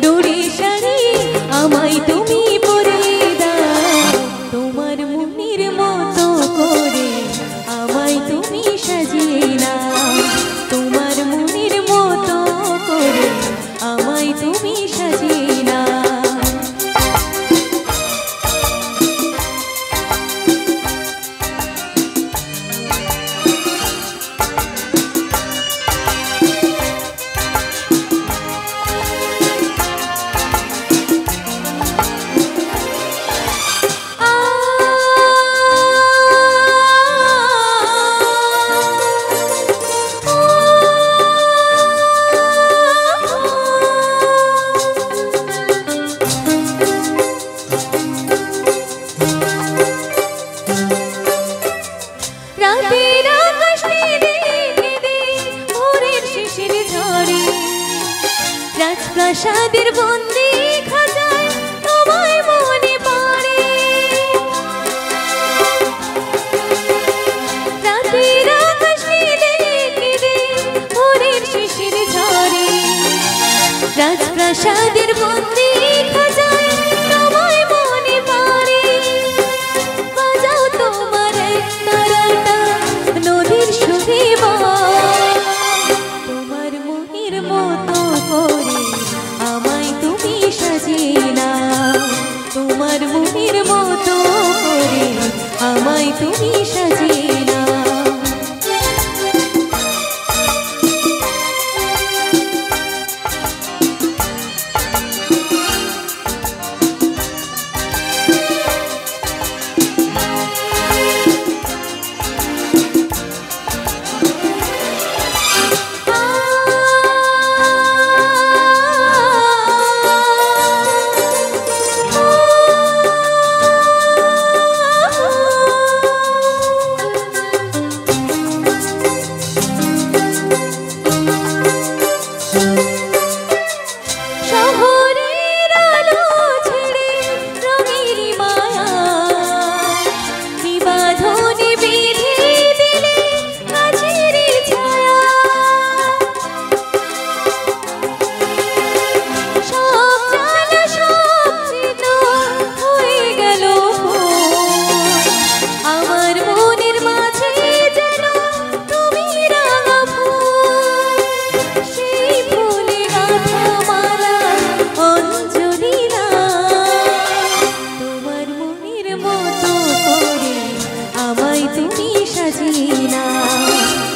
ডোরে শাড়ি আমায় তুমি পরিয়ে দাও তোমার মনের মতো করে আমায় তুমি সাজিয়ে নাও তোমার মনের মতো করে আমায় তুমি সাজিয়ে নাও রাতের আকাশ নেদে নেদে ভোরের শিশির ঝরে রাজপ্রাসাদের বন্দি খাঁচায় তোমায় মনে পড়ে রাতের আকাশ নেদে নেদে ভোরের শিশির ঝরে রাজপ্রাসাদের বন্দি খাঁচায় তোমায় মনে পড়ে বাজাও তোমার তারাটা নদীর সুরে তোমার মনের মতো করে আমায় তুমি সাজিয়ে নাও তোমার মনের মতো করে আমায় তুমি সাজিয়ে নাও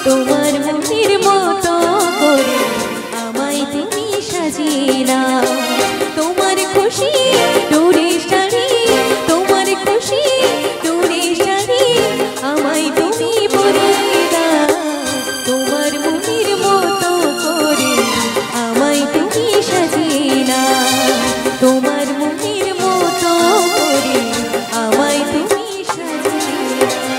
তোমার মনের মতো করে আমায় তুমি সাজিয়ে নাও তোমার খুশি ডোরে শাড়ি তোমার খুশি ডোরে শাড়ি আমায় তুমি পরিয়ে দাও তোমার মনের মতো করে আমায় তুমি সাজিয়ে নাও তোমার মনের মতো করে আমায় তুমি সাজিয়ে নাও